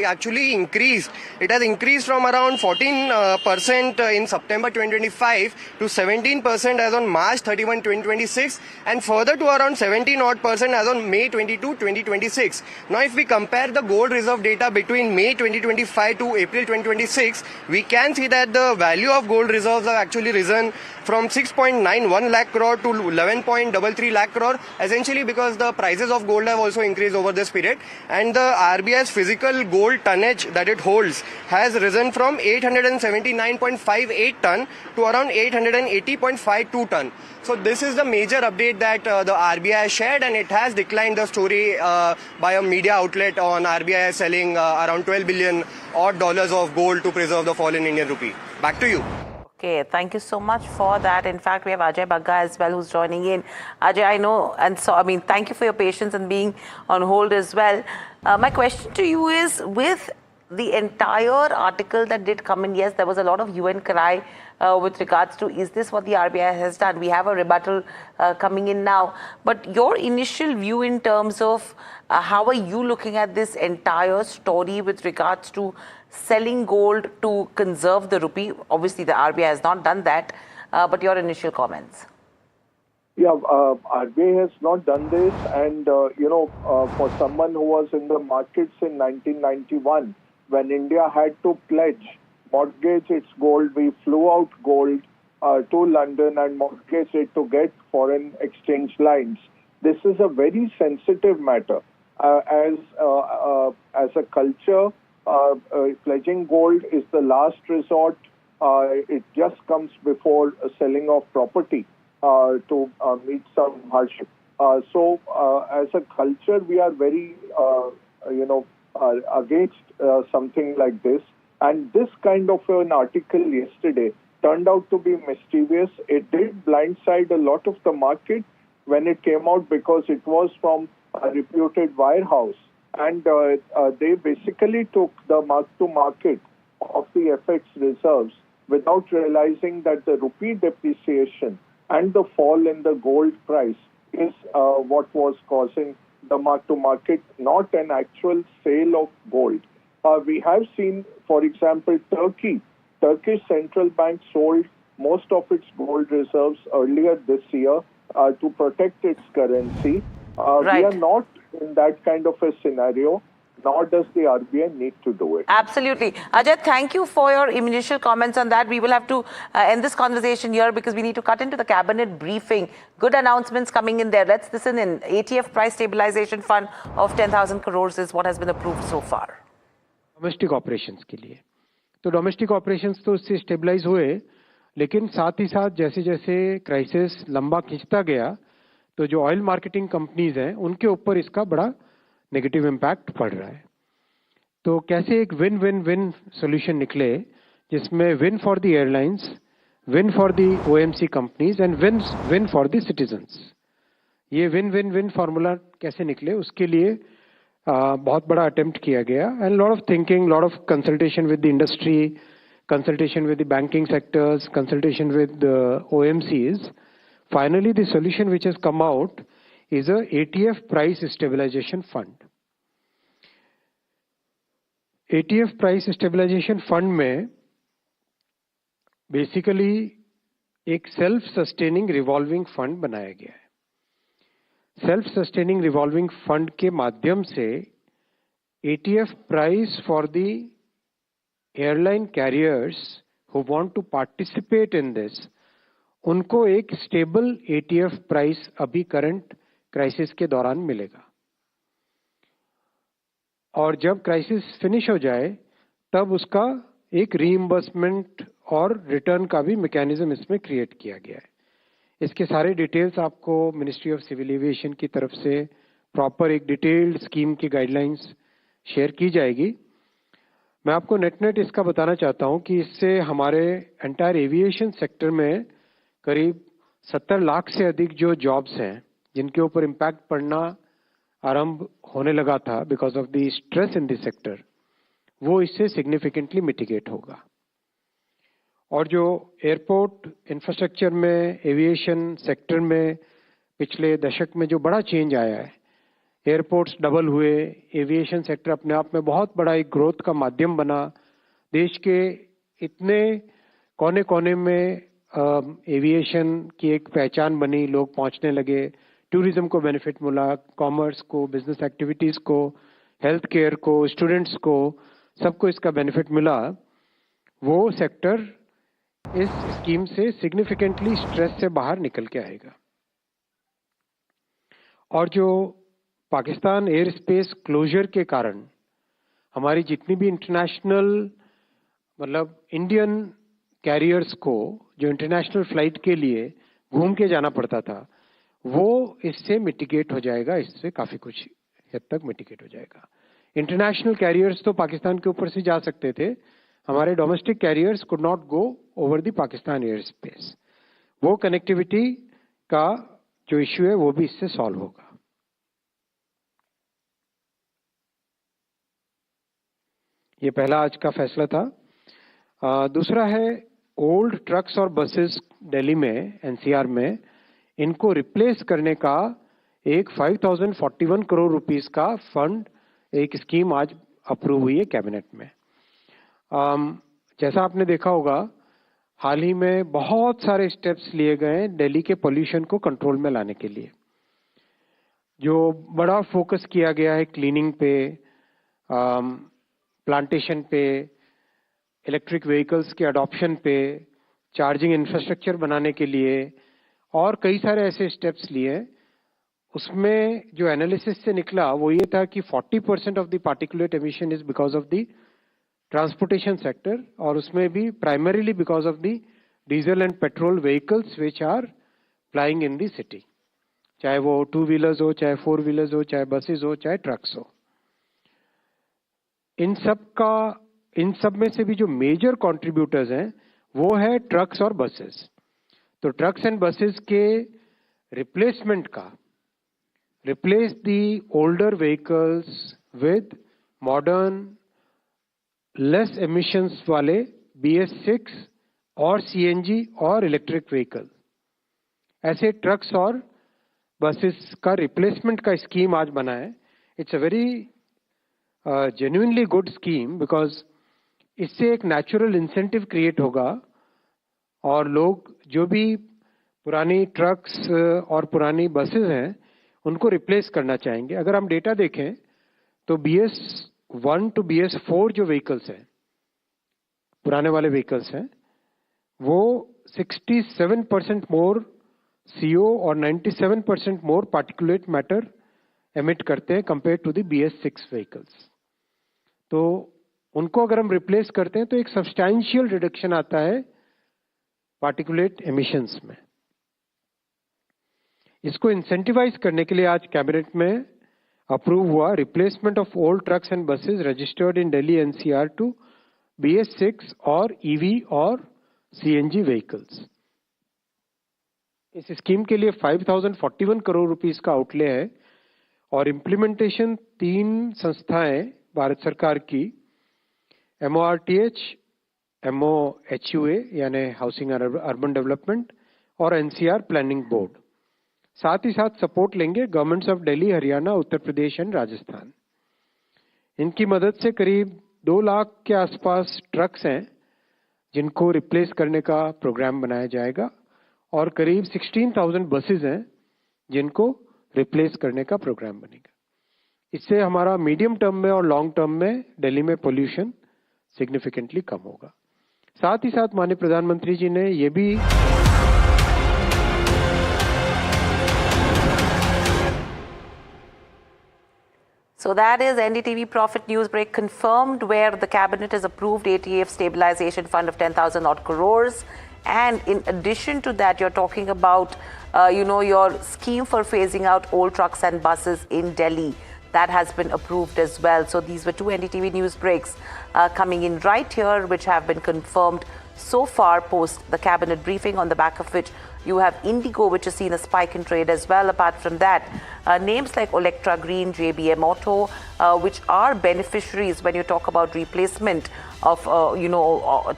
actually increased. It has increased from around 14% in September 2025 to 17% as on March 31, 2026, and further to around 17% as on May 22, 2026. Now, if we compare the gold reserve data between May 2025 to April 2026, we can see that the value of gold reserves have actually risen from 6.91 lakh crore to 11.33 lakh crore, essentially because the prices of gold have also increased over this period, and the RBI's physical gold tonnage that it holds has risen from 879.58 ton to around 880.52 ton. So this is the major update that the RBI has shared, and it has declined the story by a media outlet on RBI selling around $12 billion odd of gold to preserve the fall in Indian rupee. Back to you. Okay, thank you so much for that. In fact, we have Ajay Bagga as well who's joining in. Ajay, I know, and so, thank you for your patience and being on hold as well. My question to you is, with the entire article that did come in, yes, there was a lot of hue and cry with regards to, is this what the RBI has done? We have a rebuttal coming in now. But your initial view in terms of how are you looking at this entire story with regards to selling gold to conserve the rupee? Obviously, the RBI has not done that, but your initial comments. Yeah, RBI has not done this, and for someone who was in the markets in 1991, when India had to mortgage its gold, we flew out gold to London and mortgaged it to get foreign exchange lines. This is a very sensitive matter. As a culture, pledging gold is the last resort. It just comes before selling of property to meet some hardship. So, as a culture, we are very, against something like this. And this kind of an article yesterday turned out to be mischievous. It did blindside a lot of the market when it came out because it was from a reputed wirehouse. And they basically took the mark-to-market of the FX reserves without realizing that the rupee depreciation and the fall in the gold price is what was causing the mark-to-market, not an actual sale of gold. We have seen, for example, Turkish central bank sold most of its gold reserves earlier this year to protect its currency. Right. We are not in that kind of a scenario, nor does the RBI need to do it. Absolutely. Ajay, thank you for your initial comments on that. We will have to end this conversation here because we need to cut into the cabinet briefing. Good announcements coming in there. Let's listen in. ATF price stabilization fund of 10,000 crores is what has been approved so far. Domestic operations के लिए तो domestic operations तो उससे stabilise हुए, लेकिन साथ ही साथ जैसे जैसे क्राइसिस लंबा खिंचता गया तो जो ऑयल मार्केटिंग कंपनीज हैं उनके ऊपर इसका बड़ा नेगेटिव इम्पैक्ट पड़ रहा है. तो कैसे एक विन विन विन सोल्यूशन निकले जिसमें win for the airlines, win for the OMC companies and win for the citizens. ये विन विन विन फार्मूला कैसे निकले उसके लिए बहुत बड़ा अटेम्प्ट किया गया, and lot of thinking, lot of consultation with the industry, consultation with the banking sectors, consultation with OMCs. Finally, the solution which has come out is a ATF price stabilization fund. ATF price stabilization fund में basically एक self sustaining revolving fund बनाया गया है. Self sustaining revolving fund के माध्यम से ATF price for the airline carriers who want to participate in this, उनको एक स्टेबल ATF प्राइस अभी करंट क्राइसिस के दौरान मिलेगा. और जब क्राइसिस फिनिश हो जाए तब उसका एक रीइंबर्समेंट और रिटर्न का भी मैकेनिज्म इसमें क्रिएट किया गया है. इसके सारे डिटेल्स आपको मिनिस्ट्री ऑफ सिविल एविएशन की तरफ से प्रॉपर एक डिटेल्ड स्कीम की गाइडलाइंस शेयर की जाएगी. मैं आपको नेट इसका बताना चाहता हूं कि इससे हमारे एंटायर एविएशन सेक्टर में करीब 70 लाख से अधिक जो जॉब्स हैं जिनके ऊपर इम्पैक्ट पड़ना आरंभ होने लगा था because of the stress in this sector, वो इससे सिग्निफिकेंटली मिटिगेट होगा. और जो एयरपोर्ट इंफ्रास्ट्रक्चर में, एविएशन सेक्टर में पिछले दशक में जो बड़ा चेंज आया है, एयरपोर्ट्स डबल हुए, एविएशन सेक्टर अपने आप में बहुत बड़ा एक ग्रोथ का माध्यम बना। देश के इतने कोने कोने में एविएशन की एक पहचान बनी, लोग पहुंचने लगे, टूरिज्म को बेनिफिट मिला, कॉमर्स को, बिजनेस एक्टिविटीज को, हेल्थ केयर को, स्टूडेंट्स को, सबको इसका बेनिफिट मिला। वो सेक्टर इस स्कीम से सिग्निफिकेंटली स्ट्रेस से बाहर निकल के आएगा। और जो पाकिस्तान एयर स्पेस क्लोजर के कारण हमारी जितनी भी इंटरनेशनल मतलब इंडियन कैरियर्स को जो इंटरनेशनल फ्लाइट के लिए घूम के जाना पड़ता था, वो इससे मिटिगेट हो जाएगा, इससे काफी कुछ हद तक मिटिगेट हो जाएगा। इंटरनेशनल कैरियर्स तो पाकिस्तान के ऊपर से जा सकते थे, हमारे domestic carriers could not go over the Pakistan air space. वो कनेक्टिविटी का जो इश्यू है वो भी इससे सॉल्व होगा। ये पहला आज का फैसला था। दूसरा है ओल्ड ट्रक्स और बसेस दिल्ली में, एनसीआर में, इनको रिप्लेस करने का एक 5041 करोड़ रुपीस का फंड, एक स्कीम आज अप्रूव हुई है कैबिनेट में। जैसा आपने देखा होगा, हाल ही में बहुत सारे स्टेप्स लिए गए दिल्ली के पोल्यूशन को कंट्रोल में लाने के लिए। जो बड़ा फोकस किया गया है क्लीनिंग पे, प्लांटेशन पे, इलेक्ट्रिक व्हीकल्स के अडॉप्शन पे, चार्जिंग इंफ्रास्ट्रक्चर बनाने के लिए, और कई सारे ऐसे स्टेप्स लिए। उसमें जो एनालिसिस से निकला वो ये था कि 40% of the particulate emission is because of the transportation sector, और उसमें भी primarily because of the diesel and petrol vehicles which are flying in the city, चाहे वो 2 व्हीलर्स हो, चाहे 4 व्हीलर्स हो, चाहे बसेस हो, चाहे ट्रक्स हो। इन सब में से भी जो मेजर कंट्रीब्यूटर्स हैं वो है ट्रक्स और बसेस। तो ट्रक्स एंड बसेस के रिप्लेसमेंट का, replace the older vehicles with modern less emissions वाले BS6 और CNG और इलेक्ट्रिक व्हीकल, ऐसे ट्रक्स और बसेस का रिप्लेसमेंट का स्कीम आज बना है। It's a very genuinely good scheme, because इससे एक नेचुरल इंसेंटिव क्रिएट होगा और लोग जो भी पुरानी ट्रक्स और पुरानी बसेस हैं उनको रिप्लेस करना चाहेंगे। अगर हम डेटा देखें तो BS1 टू BS4 जो व्हीकल्स हैं, पुराने वाले व्हीकल्स हैं, वो 67% मोर CO और 97% मोर पार्टिकुलेट मैटर एमिट करते हैं compare to the BS6 vehicles. तो उनको अगर हम रिप्लेस करते हैं तो एक सब्सटैंशियल रिडक्शन आता है पार्टिकुलेट एमिशंस में। इसको इंसेंटिवाइज करने के लिए आज कैबिनेट में अप्रूव हुआ replacement of old trucks and buses registered in Delhi NCR to BS6 और EV और CNG व्हीकल्स। इस स्कीम के लिए 5041 करोड़ रुपीस का आउटले है और इम्प्लीमेंटेशन 3 संस्थाएं भारत सरकार की, MORTH, MOHUA यानी हाउसिंग एंड अर्बन डेवलपमेंट, और NCR प्लानिंग बोर्ड, साथ ही साथ सपोर्ट लेंगे governments of Delhi, Haryana, Uttar Pradesh and Rajasthan. इनकी मदद से करीब 2 लाख के आसपास ट्रक्स हैं जिनको रिप्लेस करने का प्रोग्राम बनाया जाएगा, और करीब 16,000 बसेस हैं जिनको रिप्लेस करने का प्रोग्राम बनेगा। इससे हमारा मीडियम टर्म में और लॉन्ग टर्म में दिल्ली में पोल्यूशन सिग्निफिकेंटली कम होगा। साथ ही साथ माननीय प्रधानमंत्री जी ने ये भी So that is NDTV Profit News Break confirmed, where the cabinet has approved ATF stabilization fund of 10,000 odd crores. And in addition to that, you're talking about, your scheme for phasing out old trucks and buses in Delhi. That has been approved as well. So these were 2 NDTV news breaks coming in right here, which have been confirmed so far post the cabinet briefing, on the back of which you have Indigo, which has seen a spike in trade as well. Apart from that, names like Electra Green, JBM Auto, which are beneficiaries when you talk about replacement of,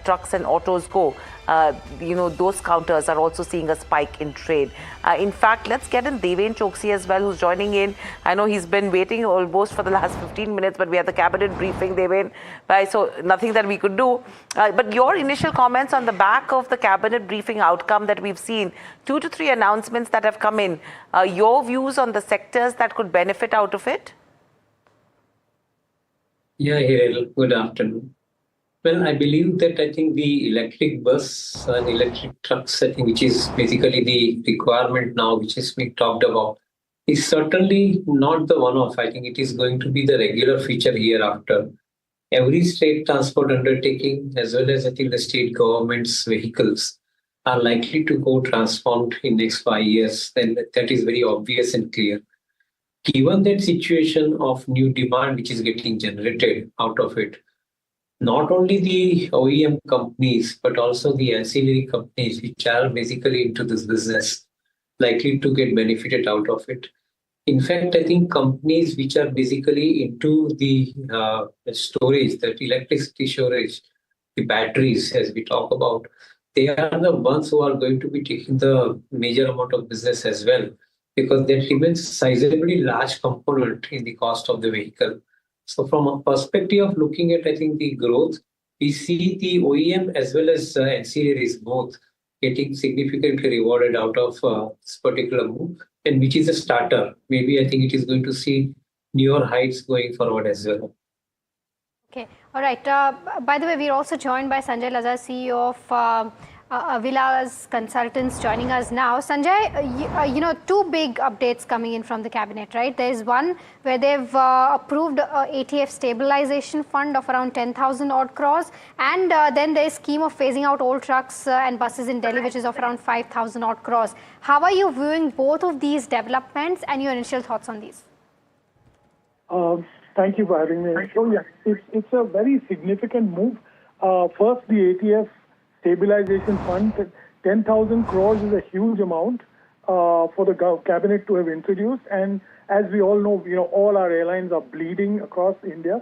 trucks and autos go. Those counters are also seeing a spike in trade. In fact, let's get in Deven Choksi as well, who's joining in. I know he's been waiting almost for the last 15 minutes, but we had the cabinet briefing, Deven, right? So nothing that we could do. But your initial comments on the back of the cabinet briefing outcome that we've seen, 2 to 3 announcements that have come in, your views on the sectors that could benefit out of it? Yeah, Hiral, good afternoon. Well, I believe that I think the electric bus and electric trucks, I think, which is basically the requirement now, which is being talked about, is certainly not the one-off. I think it is going to be the regular feature hereafter. Every state transport undertaking, as well as I think the state government's vehicles, are likely to go transformed in next 5 years. Then that is very obvious and clear. Given that situation of new demand which is getting generated out of it, not only the OEM companies, but also the ancillary companies, which are basically into this business, likely to get benefited out of it. In fact, I think companies which are basically into the storage, that electricity storage, the batteries, as we talk about, they are the ones who are going to be taking the major amount of business as well, because that remains sizably large component in the cost of the vehicle. So from a perspective of looking at, I think, the growth, we see the OEM as well as ancillaries both getting significantly rewarded out of this particular move, and which is a starter. Maybe I think it is going to see newer heights going forward as well. Okay, all right. By the way, we're also joined by Sanjay Lazar, CEO of Avila's Consultants, joining us now. Sanjay, 2 big updates coming in from the cabinet, right? There's one where they've approved ATF stabilization fund of around 10,000 odd crores, and then there's scheme of phasing out old trucks and buses in Delhi, which is of around 5,000 odd crores. How are you viewing both of these developments and your initial thoughts on these? Thank you for having me. So yeah, it's a very significant move. First, the ATF stabilization fund, 10,000 crores is a huge amount for the cabinet to have introduced. And as we all know, all our airlines are bleeding across India.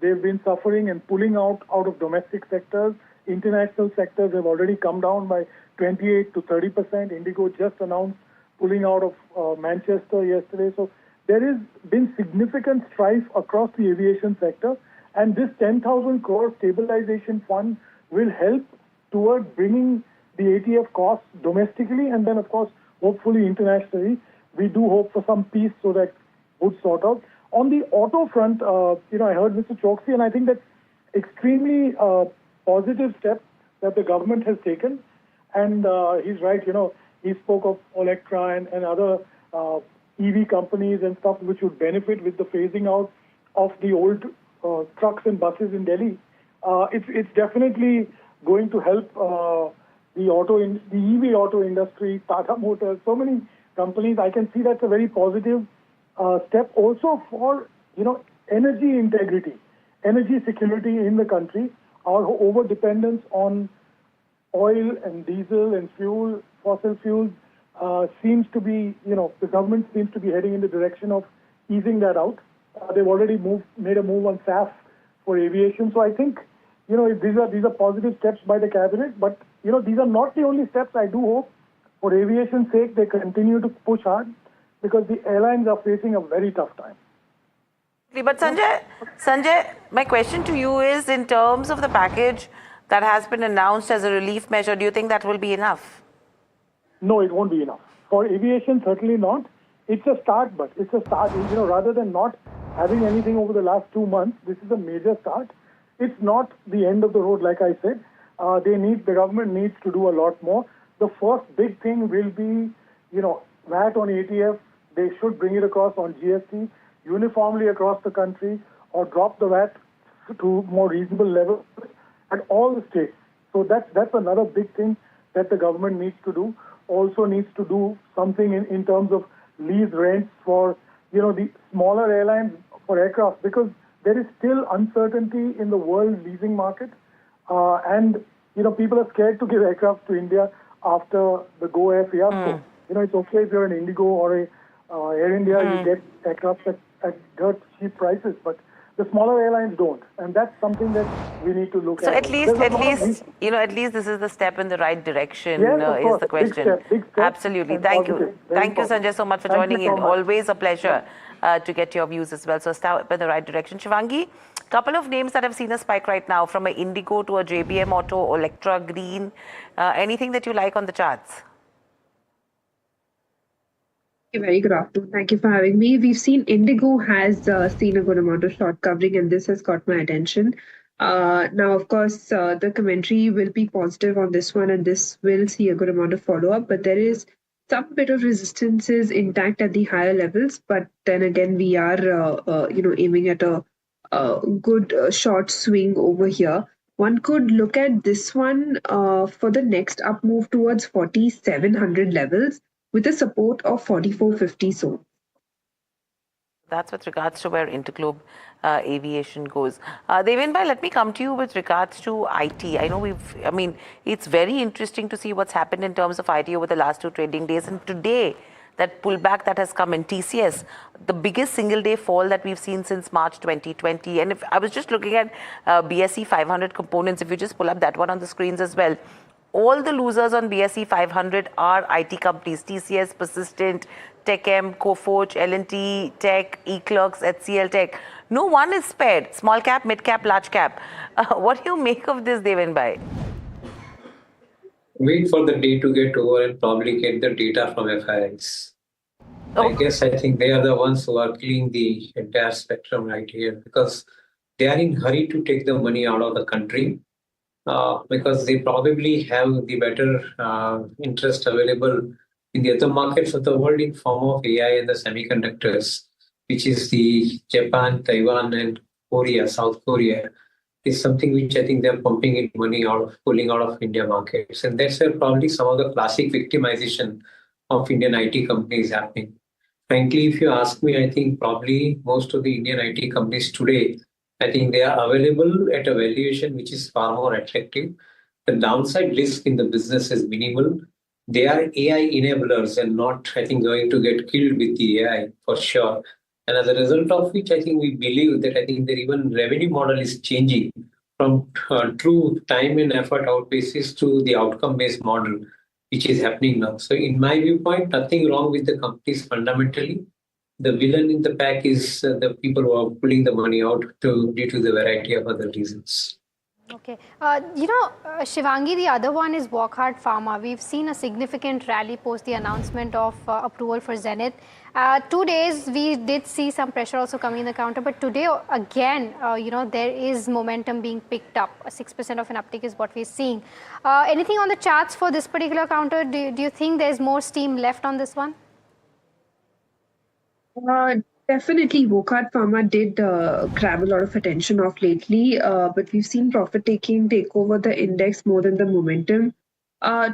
They've been suffering and pulling out of domestic sectors. International sectors have already come down by 28 to 30%. Indigo just announced pulling out of Manchester yesterday. So there has been significant strife across the aviation sector. And this 10,000 crore stabilization fund will help toward bringing the ATF costs domestically and then, of course, hopefully internationally. We do hope for some peace so that would sort out. On the auto front, I heard Mr. Choksi, and I think that's extremely positive step that the government has taken. And he's right, he spoke of Electra and other EV companies and stuff which would benefit with the phasing out of the old trucks and buses in Delhi. It's definitely going to help the EV auto industry, Tata Motors, so many companies. I can see that's a very positive step also for, energy integrity, energy security in the country. Our over-dependence on oil and diesel and fuel, fossil fuels, seems to be, the government seems to be heading in the direction of easing that out. They've already made a move on SAF for aviation. So I think, these are positive steps by the cabinet, but these are not the only steps. I do hope, for aviation's sake, they continue to push hard because the airlines are facing a very tough time. But Sanjay, my question to you is, in terms of the package that has been announced as a relief measure, do you think that will be enough? No, it won't be enough. For aviation, certainly not. It's a start, but it's a start. Rather than not having anything over the last 2 months, this is a major start. It's not the end of the road, like I said. The government needs to do a lot more. The first big thing will be, VAT on ATF. They should bring it across on GST uniformly across the country, or drop the VAT to more reasonable levels at all the states. So that's another big thing that the government needs to do. Also needs to do something in terms of lease rents for, the smaller airlines for aircraft, because there is still uncertainty in the world leasing market. And, people are scared to give aircraft to India after the Go Air fiasco. It's okay if you're an Indigo or Air India, you get aircraft at dirt cheap prices, but the smaller airlines don't, and that's something that we need to look So at. at least, at least this is the step in the right direction. Yes, of is course. the question. Big step, Absolutely. Thank you. Thank you, Sanjay, so much for joining in. Always a pleasure to get your views as well. So step in the right direction. Shivangi, couple of names that have seen a spike right now, from a Indigo to a JBM Auto, Electra Green. Anything that you like on the charts? Very good afternoon. Thank you for having me. We've seen Indigo has seen a good amount of short covering, and this has got my attention. Now, of course, the commentary will be positive on this one, and this will see a good amount of follow-up. But there is some bit of resistances intact at the higher levels. But then again, we are, aiming at a good short swing over here. One could look at this one for the next up move towards 4,700 levels, with a support of 4,450 zone. That's with regards to where Interglobe Aviation goes. Devenbhai, let me come to you with regards to IT. I know it's very interesting to see what's happened in terms of IT over the last 2 trading days. And today, that pullback that has come in TCS, the biggest single day fall that we've seen since March 2020. And if I was just looking at BSE 500 components, if you just pull up that one on the screens as well, all the losers on BSE 500 are IT companies: TCS, Persistent, TechM, Coforge, L&T, Tech, eClerx, HCL Tech. No one is spared. Small cap, mid cap, large cap. What do you make of this, Devenbhai? Wait for the day to get over and probably get the data from FIIs. I think they are the ones who are killing the entire spectrum right here, because they are in hurry to take the money out of the country. Because they probably have the better interest available in the other markets of the world in form of AI and the semiconductors, which is the Japan, Taiwan, and Korea, South Korea, is something which I think they're pumping in money out of, pulling out of India markets. And that's where probably some of the classic victimization of Indian IT companies happening. Frankly, if you ask me, I think probably most of the Indian IT companies today, I think they are available at a valuation which is far more attractive. The downside risk in the business is minimal. They are AI enablers and not, I think, going to get killed with the AI for sure. And as a result of which, I think we believe that I think their even revenue model is changing from true time and effort out basis to the outcome-based model, which is happening now. So in my viewpoint, nothing wrong with the companies fundamentally. The villain in the pack is the people who are pulling the money out due to the variety of other reasons. Okay. Shivangi, the other one is Wockhardt Pharma. We've seen a significant rally post the announcement of approval for Zenith. 2 days, we did see some pressure also coming in the counter. But today, again, there is momentum being picked up. 6% of an uptick is what we're seeing. Anything on the charts for this particular counter? Do you think there's more steam left on this one? Definitely, Wockhardt Pharma did grab a lot of attention of lately, but we've seen profit taking take over the index more than the momentum.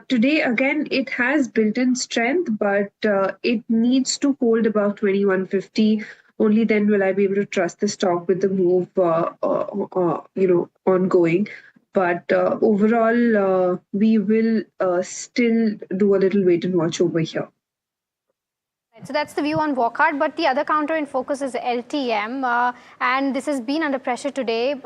Today, again, it has built-in strength, but it needs to hold above 2150. Only then will I be able to trust the stock with the move, ongoing. But overall, we will still do a little wait and watch over here. So that's the view on Wockhardt, but the other counter in focus is LTM, and this has been under pressure today.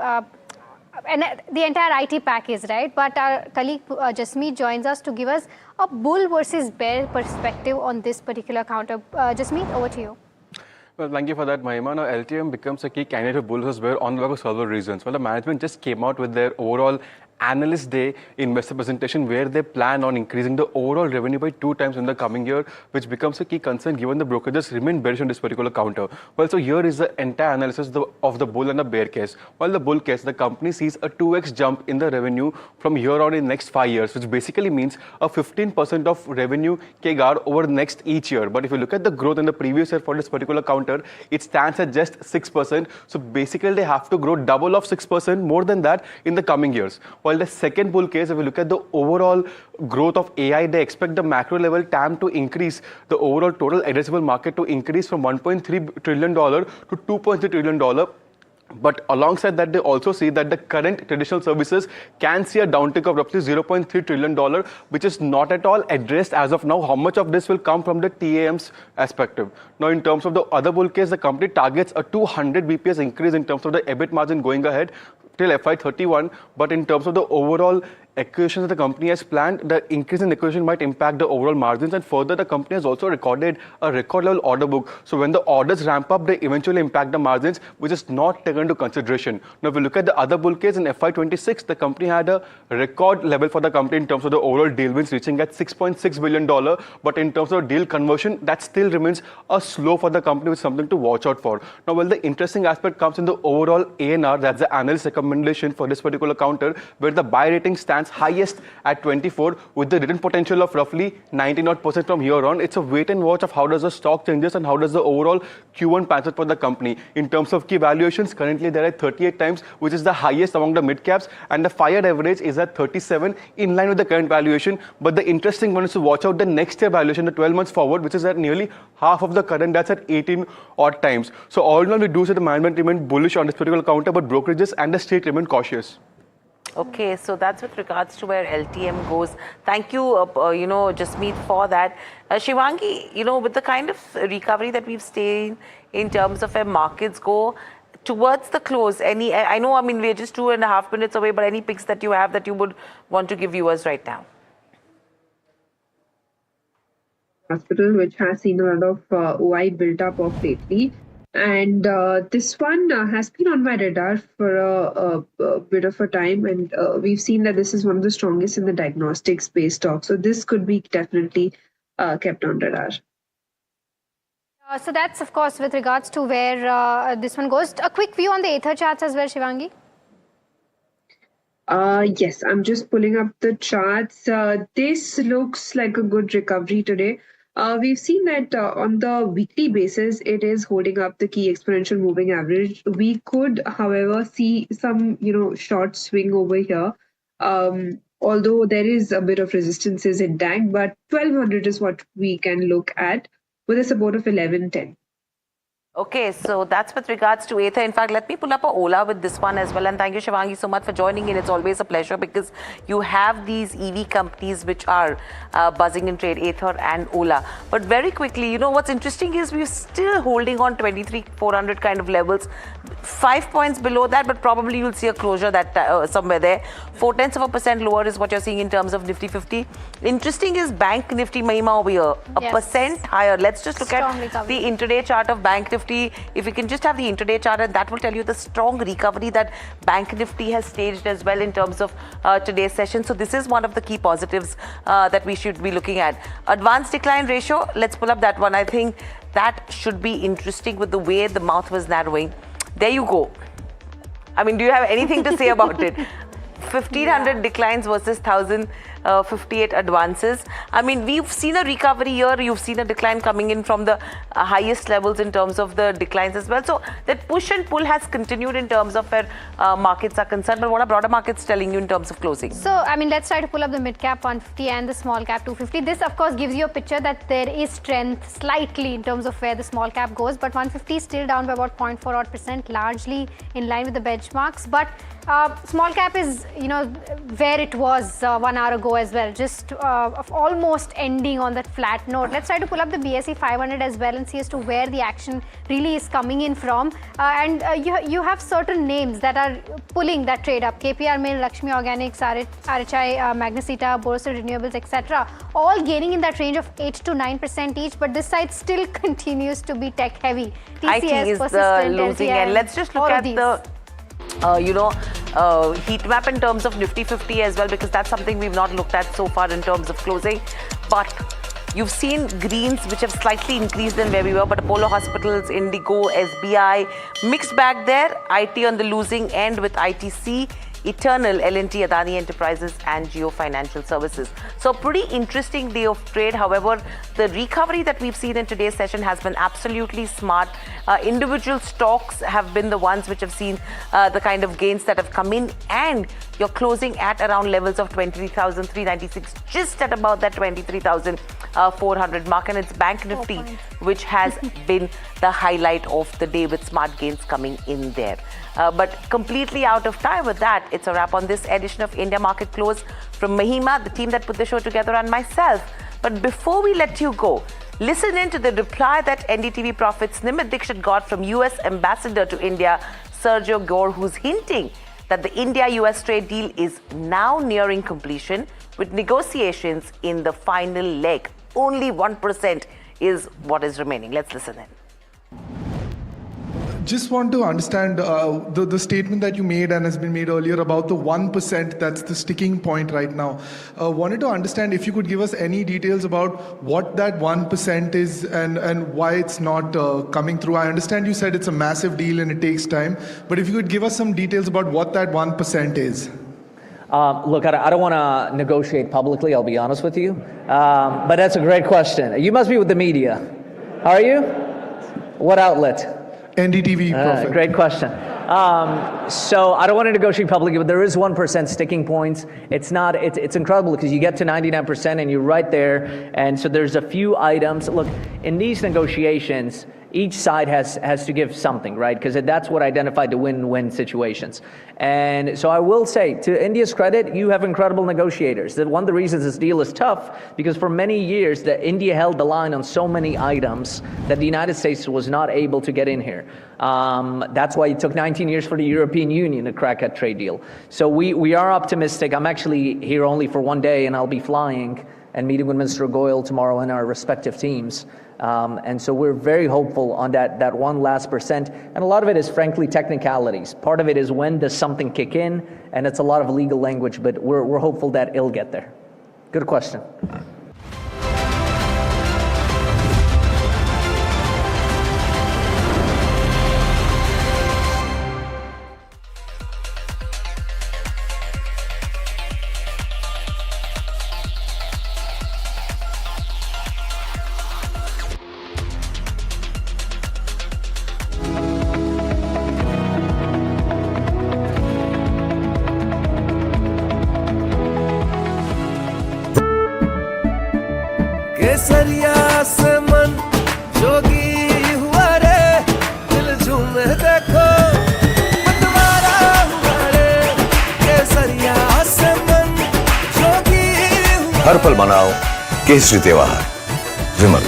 And the entire IT pack is, right? But our colleague Jasmeet joins us to give us a bull versus bear perspective on this particular counter. Jasmeet, over to you. Well, thank you for that, Mahima. Now, LTM becomes a key candidate of bull versus bear on the back of several reasons. Well, the management just came out with their overall analyst day investor presentation where they plan on increasing the overall revenue by 2 times in the coming year, which becomes a key concern given the brokerages remain bearish on this particular counter. Well, so here is the entire analysis of the bull and the bear case. While the bull case, the company sees a 2x jump in the revenue from here on in next 5 years, which basically means a 15% of revenue CAGR over the next each year. But if you look at the growth in the previous year for this particular counter, it stands at just 6%. So basically they have to grow double of 6% more than that in the coming years. While the second bull case, if we look at the overall growth of AI, they expect the macro level TAM to increase, the overall total addressable market to increase from $1.3 trillion to $2.3 trillion. But alongside that, they also see that the current traditional services can see a downtick of roughly $0.3 trillion, which is not at all addressed as of now. How much of this will come from the TAM's perspective? Now, in terms of the other bull case, the company targets a 200 BPS increase in terms of the EBIT margin going ahead till FY31. But in terms of the overall acquisitions that the company has planned, the increase in acquisition might impact the overall margins, and further the company has also recorded a record level order book. So when the orders ramp up, they eventually impact the margins, which is not taken into consideration. Now if we look at the other bull case in FY26, the company had a record level for the company in terms of the overall deal wins reaching at $6.6 billion. But in terms of deal conversion, that still remains a slow for the company, with something to watch out for. Now, well, the interesting aspect comes in the overall ANR, that's the analyst recommendation for this particular counter, where the buy rating stands highest at 24 with the return potential of roughly 90% from here on. It's a wait and watch of how does the stock changes and how does the overall Q1 pan out for the company. In terms of key valuations, currently they're at 38 times, which is the highest among the mid caps, and the 5-year average is at 37, in line with the current valuation. But the interesting one is to watch out the next year valuation, the 12 months forward, which is at nearly half of the current, that's at 18 odd times. So all in all, we do see the management remain bullish on this particular counter, but brokerages and the street remain cautious. Okay, so that's with regards to where LTM goes. Thank you, Jasmeet, for that. Shivangi, with the kind of recovery that we've seen in terms of where markets go towards the close, we're just 2.5 minutes away, but any picks that you have that you would want to give viewers right now? Hospital, which has seen a lot of OI built up of lately. And this one has been on my radar for a bit of a time, and we've seen that this is one of the strongest in the diagnostic space stock. So this could be definitely kept on radar. So that's, of course, with regards to where this one goes. A quick view on the Ether charts as well, Shivangi. Yes, I'm just pulling up the charts. This looks like a good recovery today. We've seen that on the weekly basis, it is holding up the key exponential moving average. We could, however, see some, short swing over here. Although there is a bit of resistances intact, but 1200 is what we can look at with a support of 1110. Okay, so that's with regards to Ether. In fact, let me pull up a Ola with this one as well. And thank you, Shivangi, so much for joining in. It's always a pleasure because you have these EV companies which are buzzing in trade, Ether and Ola. But very quickly, what's interesting is we're still holding on 23,400 kind of levels. 5 points below that, but probably you'll see a closure that somewhere there. 0.4% lower is what you're seeing in terms of Nifty 50. Interesting is Bank Nifty, Mahima, over here. A percent higher. Let's just look at the intraday chart of Bank Nifty. If we can just have the intraday chart, and that will tell you the strong recovery that Bank Nifty has staged as well in terms of today's session. So this is one of the key positives that we should be looking at. Advanced decline ratio, let's pull up that one. I think that should be interesting with the way the mouth was narrowing. There you go. Do you have anything to say about it? 1,500 declines versus 1,058 advances. We've seen a recovery here. You've seen a decline coming in from the highest levels in terms of the declines as well. So that push and pull has continued in terms of where markets are concerned. But what are broader markets telling you in terms of closing? So, let's try to pull up the mid cap 150 and the small cap 250. This, of course, gives you a picture that there is strength slightly in terms of where the small cap goes. But 150 is still down by about 0.4%, largely in line with the benchmarks. But small cap is, where it was 1 hour ago as well, just almost ending on that flat note. Let's try to pull up the BSE 500 as well and see as to where the action really is coming in from. You have certain names that are pulling that trade up. KPR Mill, Lakshmi Organics, RHI, Magnesita, Borosil Renewables, etc. All gaining in that range of 8 to 9% each, but this side still continues to be tech heavy. TCS, IT is the losing end. Let's just look at the heat map in terms of Nifty 50 as well, because that's something we've not looked at so far in terms of closing. But you've seen greens which have slightly increased than where we were, but Apollo Hospitals, Indigo, SBI, mixed bag there. IT on the losing end with ITC, Eternal, L&T, Adani Enterprises and Jio Financial Services. So pretty interesting day of trade. However, the recovery that we've seen in today's session has been absolutely smart. Individual stocks have been the ones which have seen the kind of gains that have come in, and you're closing at around levels of 23,396, just at about that 23,400 mark, and it's Bank Nifty which has been the highlight of the day with smart gains coming in there. But completely out of time with that, it's a wrap on this edition of India Market Close from Mahima, the team that put the show together, and myself. But before we let you go, listen in to the reply that NDTV prophet Nimit Dixit got from US Ambassador to India, Sergio Gore, who's hinting that the India-US trade deal is now nearing completion with negotiations in the final leg. Only 1% is what is remaining. Let's listen in. Just want to understand the statement that you made and has been made earlier about the 1%, that's the sticking point right now. Wanted to understand if you could give us any details about what that 1% is and why it's not coming through. I understand you said it's a massive deal and it takes time, but if you could give us some details about what that 1% is. Look, I don't want to negotiate publicly, I'll be honest with you, but that's a great question. You must be with the media. Are you? What outlet? NDTV, Prophet. Great question. So I don't want to negotiate publicly, but there is 1% sticking points. It's incredible because you get to 99% and you're right there. And so there's a few items. Look, in these negotiations, each side has to give something, right? Because that's what identified the win-win situations. And so I will say, to India's credit, you have incredible negotiators. One of the reasons this deal is tough, because for many years, India held the line on so many items that the United States was not able to get in here. That's why it took 19 years for the European Union to crack that trade deal. So we are optimistic. I'm actually here only for one day, and I'll be flying and meeting with Minister Goyal tomorrow and our respective teams. And so we're very hopeful on that one last percent. And a lot of it is frankly technicalities. Part of it is when does something kick in, and it's a lot of legal language, but we're hopeful that it'll get there. Good question. केसरिया से मन जोगी हुआ रे दिल झूमे देखो मतवारा हुआ रे केसरिया से मन जोगी हुआ हर पल मनाओ केसरी त्योहार विमल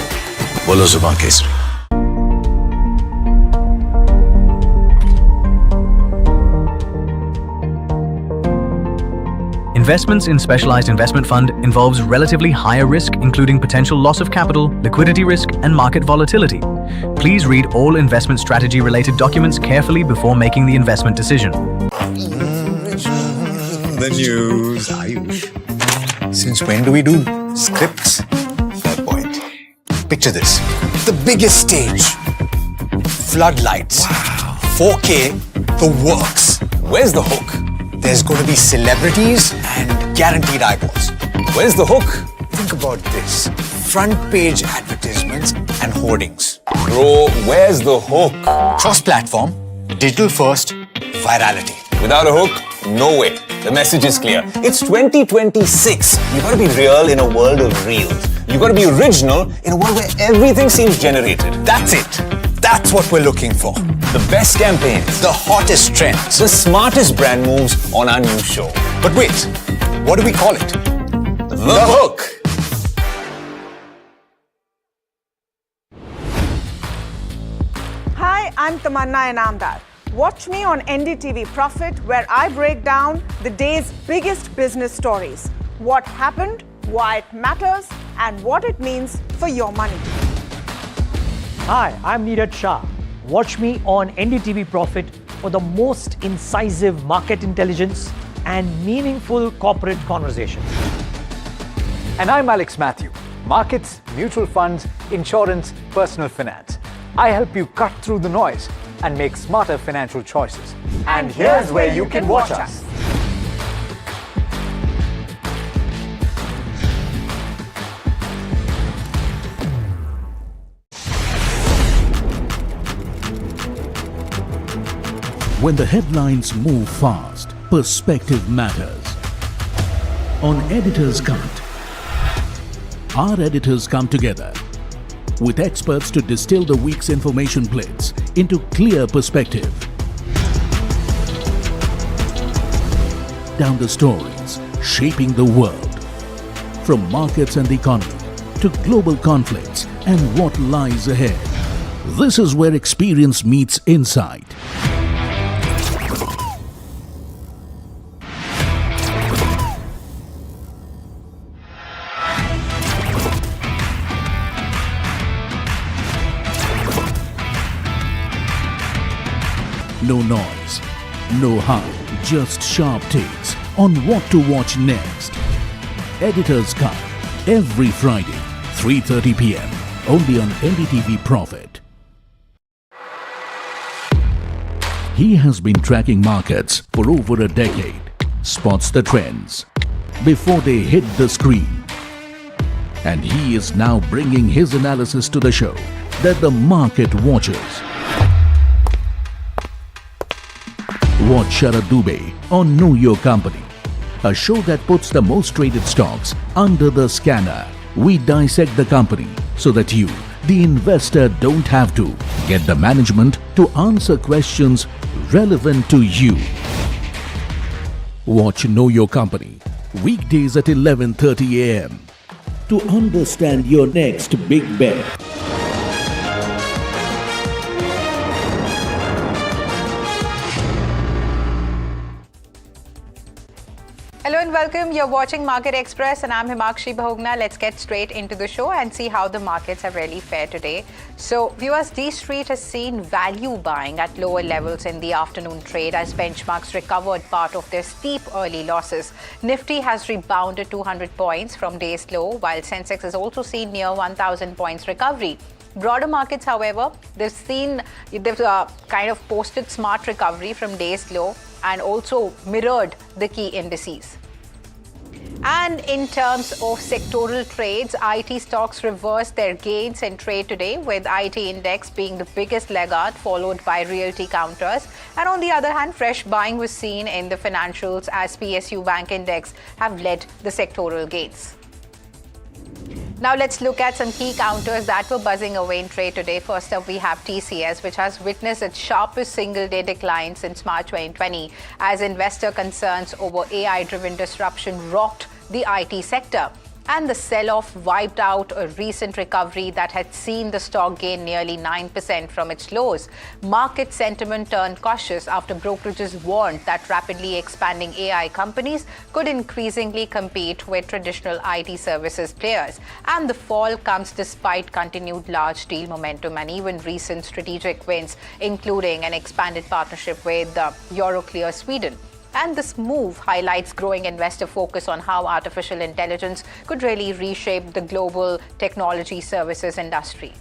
बोलो जुबान Kesari Investments in Specialized Investment Fund involves relatively higher risk, including potential loss of capital, liquidity risk, and market volatility. Please read all investment strategy-related documents carefully before making the investment decision. The news, Ayush. Since when do we do scripts? Fair point. Picture this. The biggest stage. Floodlights. Wow. 4K. The works. Where's the hook? There's going to be celebrities and guaranteed eyeballs. Where's the hook? Think about this. Front page advertisements and hoardings. Bro, where's the hook? Cross-platform, digital first, virality. Without a hook, no way. The message is clear. It's 2026. You gotta be real in a world of reels. You gotta be original in a world where everything seems generated. That's it. That's what we're looking for. The best campaigns, the hottest trends, the smartest brand moves on our new show. But wait, what do we call it? The Hook. Hi, I'm Tamanna Inamdar. Watch me on NDTV Profit, where I break down the day's biggest business stories. What happened, why it matters, and what it means for your money. Hi, I'm Neeraj Shah. Watch me on NDTV Profit for the most incisive market intelligence and meaningful corporate conversations. And I'm Alex Matthew. Markets, mutual funds, insurance, personal finance. I help you cut through the noise and make smarter financial choices. And here's where you can watch us. When the headlines move fast, perspective matters. On Editor's Cut, our editors come together with experts to distill the week's information blitz into clear perspective. down the stories shaping the world. From markets and the economy to global conflicts and what lies ahead. This is where experience meets insight. No noise, no hype, just sharp takes on what to watch next. Editor's Cut, every Friday, 3:30 p.m. only on NDTV Profit. He has been tracking markets for over a decade, spots the trends before they hit the screen. And he is now bringing his analysis to the show that the market watches. Watch Sharad Dubey on Know Your Company, a show that puts the most traded stocks under the scanner. We dissect the company so that you, the investor, don't have to get the management to answer questions relevant to you. Watch Know Your Company weekdays at 11:30 a.m. to understand your next big bet. Hello and welcome. You're watching Market Express and I'm Himakshi Bahugna. Let's get straight into the show and see how the markets have really fared today. So, viewers, D Street has seen value buying at lower levels in the afternoon trade as benchmarks recovered part of their steep early losses. Nifty has rebounded 200 points from day's low, while Sensex has also seen near 1,000 points recovery. Broader markets, however, they've kind of posted smart recovery from day's low and also mirrored the key indices. And in terms of sectoral trades, IT stocks reversed their gains in trade today, with IT index being the biggest laggard, followed by realty counters. And on the other hand, fresh buying was seen in the financials as PSU Bank index have led the sectoral gains. Now let's look at some key counters that were buzzing away in trade today. First up, we have TCS, which has witnessed its sharpest single-day decline since March 2020 as investor concerns over AI-driven disruption rocked the IT sector. And the sell-off wiped out a recent recovery that had seen the stock gain nearly 9% from its lows. Market sentiment turned cautious after brokerages warned that rapidly expanding AI companies could increasingly compete with traditional IT services players. And the fall comes despite continued large deal momentum and even recent strategic wins, including an expanded partnership with Euroclear Sweden. And this move highlights growing investor focus on how artificial intelligence could really reshape the global technology services industry.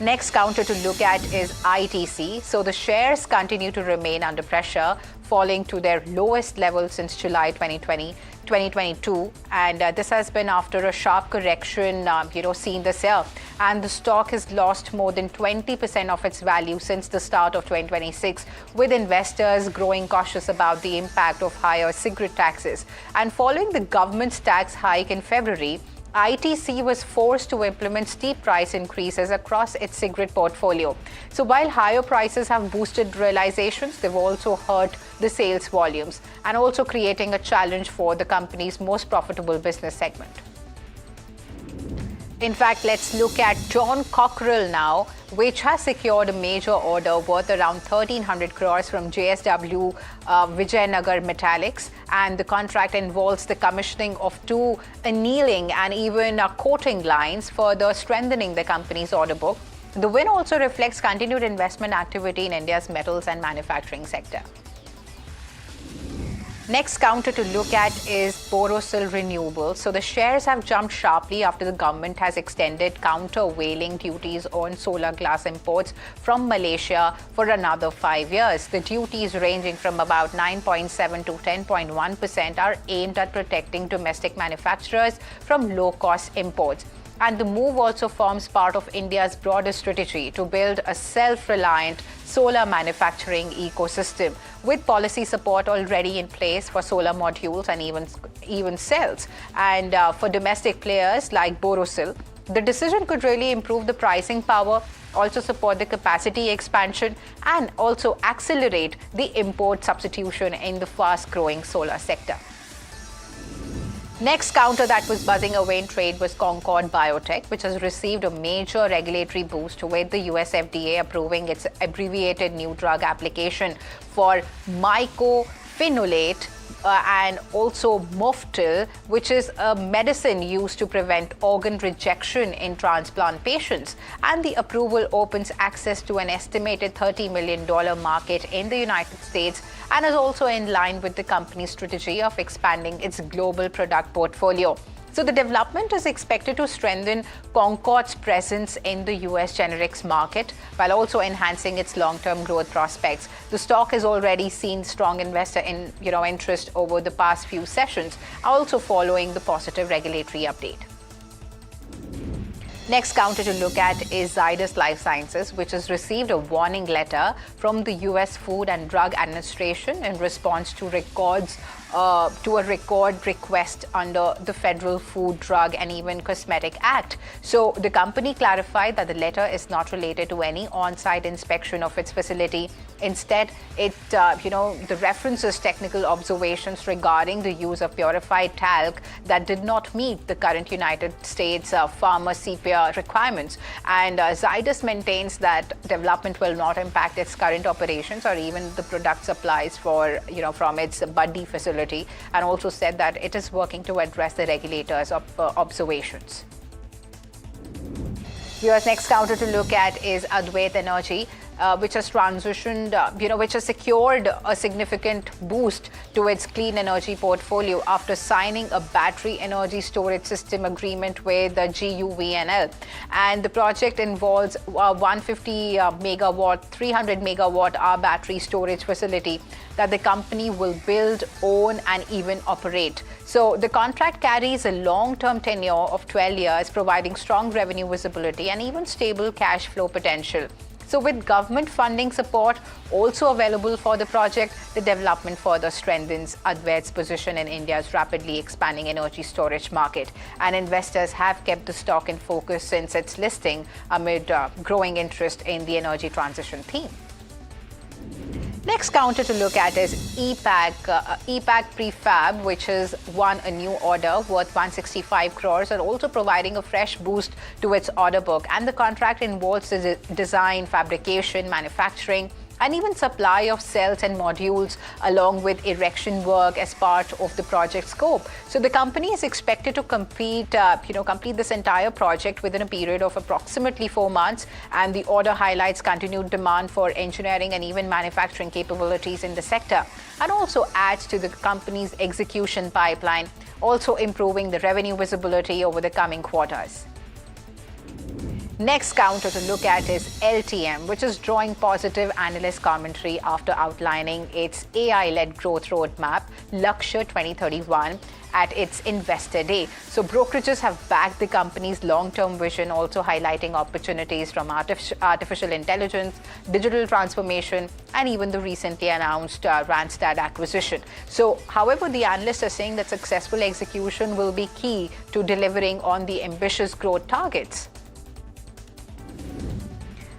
Next counter to look at is ITC. So the shares continue to remain under pressure, falling to their lowest level since July 2022. And this has been after a sharp correction, seen this year. And the stock has lost more than 20% of its value since the start of 2026, with investors growing cautious about the impact of higher cigarette taxes. And following the government's tax hike in February, ITC was forced to implement steep price increases across its cigarette portfolio. So while higher prices have boosted realizations, they've also hurt the sales volumes and also creating a challenge for the company's most profitable business segment. In fact, let's look at John Cockerell now, which has secured a major order worth around 1,300 crores from JSW Vijayanagar Metallics. And the contract involves the commissioning of 2 annealing and even coating lines, further strengthening the company's order book. The win also reflects continued investment activity in India's metals and manufacturing sector. Next counter to look at is Borosil Renewables. So the shares have jumped sharply after the government has extended countervailing duties on solar glass imports from Malaysia for another 5 years. The duties ranging from about 9.7 to 10.1% are aimed at protecting domestic manufacturers from low-cost imports. And the move also forms part of India's broader strategy to build a self-reliant solar manufacturing ecosystem, with policy support already in place for solar modules and even cells. And for domestic players like Borosil, The decision could really improve the pricing power, also support the capacity expansion, and also accelerate the import substitution in the fast-growing solar sector. Next counter that was buzzing away in trade was Concord Biotech, which has received a major regulatory boost with the US FDA approving its abbreviated new drug application for mycophenolate and also Moftil, which is a medicine used to prevent organ rejection in transplant patients. And the approval opens access to an estimated $30 million market in the United States and is also in line with the company's strategy of expanding its global product portfolio. So the development is expected to strengthen Concord's presence in the US generics market while also enhancing its long-term growth prospects. The stock has already seen strong investor interest over the past few sessions, also following the positive regulatory update. Next counter to look at is Zydus Lifesciences, which has received a warning letter from the US Food and Drug Administration in response to a record request under the Federal Food, Drug and even Cosmetic Act. So the company clarified that the letter is not related to any on-site inspection of its facility. Instead, the references technical observations regarding the use of purified talc that did not meet the current United States pharma CPR requirements. And Zydus maintains that development will not impact its current operations or even the product supplies from its Buddy facility, and also said that it is working to address the regulators' observations. Viewers, next counter to look at is Advait Energy, which has transitioned, which has secured a significant boost to its clean energy portfolio after signing a battery energy storage system agreement with the GUVNL. And the project involves a 150 megawatt, 300 megawatt hour battery storage facility that the company will build, own, and even operate. So the contract carries a long-term tenure of 12 years, providing strong revenue visibility and even stable cash flow potential. So with government funding support also available for the project, the development further strengthens Advait's position in India's rapidly expanding energy storage market. And investors have kept the stock in focus since its listing amid growing interest in the energy transition theme. Next counter to look at is EPAC Prefab, which has won a new order worth 165 crores and also providing a fresh boost to its order book. And the contract involves the design, fabrication, manufacturing, and even supply of cells and modules along with erection work as part of the project scope. So the company is expected to complete this entire project within a period of approximately 4 months, and the order highlights continued demand for engineering and even manufacturing capabilities in the sector, and also adds to the company's execution pipeline, also improving the revenue visibility over the coming quarters. Next counter to look at is LTM, which is drawing positive analyst commentary after outlining its AI-led growth roadmap, Lakshya 2031, at its Investor Day. So brokerages have backed the company's long-term vision, also highlighting opportunities from artificial intelligence, digital transformation, and even the recently announced Randstad acquisition. So, however, the analysts are saying that successful execution will be key to delivering on the ambitious growth targets.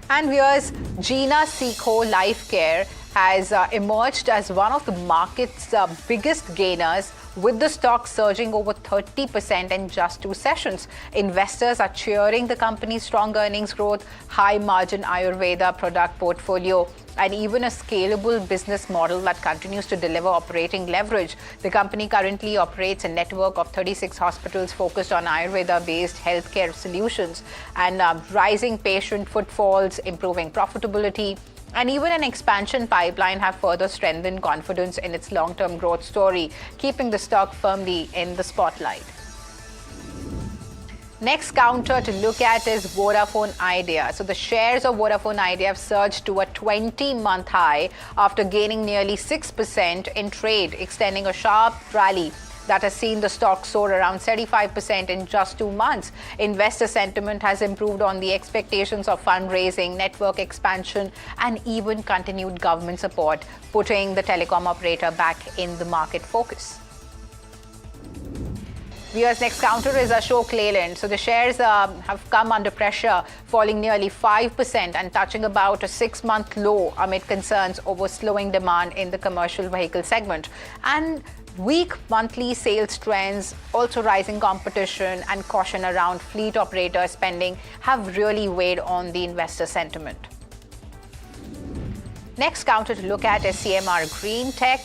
And here's Gina Seco Life Care has emerged as one of the market's biggest gainers, with the stock surging over 30% in just 2 sessions. Investors are cheering the company's strong earnings growth, high margin Ayurveda product portfolio, and even a scalable business model that continues to deliver operating leverage. The company currently operates a network of 36 hospitals focused on Ayurveda-based healthcare solutions, and rising patient footfalls, improving profitability, and even an expansion pipeline have further strengthened confidence in its long-term growth story, keeping the stock firmly in the spotlight. Next counter to look at is Vodafone Idea. So the shares of Vodafone Idea have surged to a 20-month high after gaining nearly 6% in trade, extending a sharp rally that has seen the stock soar around 75% in just 2 months. Investor sentiment has improved on the expectations of fundraising, network expansion, and even continued government support, putting the telecom operator back in the market focus. Viewers, next counter is Ashok Leyland. So the shares have come under pressure, falling nearly 5% and touching about a 6-month low amid concerns over slowing demand in the commercial vehicle segment. And weak monthly sales trends, also rising competition and caution around fleet operator spending have really weighed on the investor sentiment. Next counter to look at is CMR Green Tech.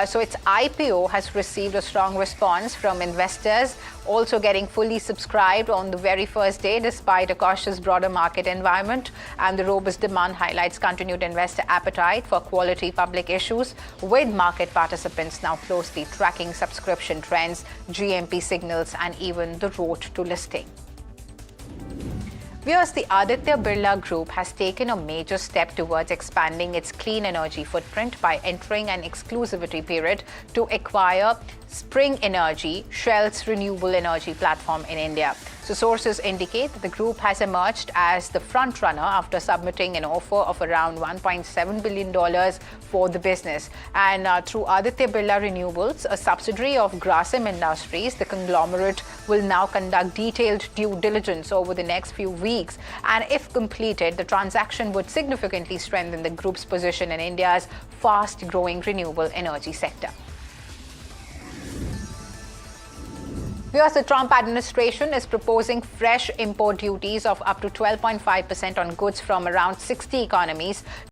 So its IPO has received a strong response from investors, also getting fully subscribed on the very first day despite a cautious broader market environment, and the robust demand highlights continued investor appetite for quality public issues, with market participants now closely tracking subscription trends, GMP signals and even the road to listing. Viewers, the Aditya Birla Group has taken a major step towards expanding its clean energy footprint by entering an exclusivity period to acquire Spring Energy, Shell's renewable energy platform in India. So sources indicate that the group has emerged as the front runner after submitting an offer of around $1.7 billion for the business. And through Aditya Birla Renewables, a subsidiary of Grasim Industries, the conglomerate will now conduct detailed due diligence over the next few weeks. And if completed, the transaction would significantly strengthen the group's position in India's fast-growing renewable energy sector. Viewers, the Trump administration is proposing fresh import duties of up to 12.5% on goods from around 60 economies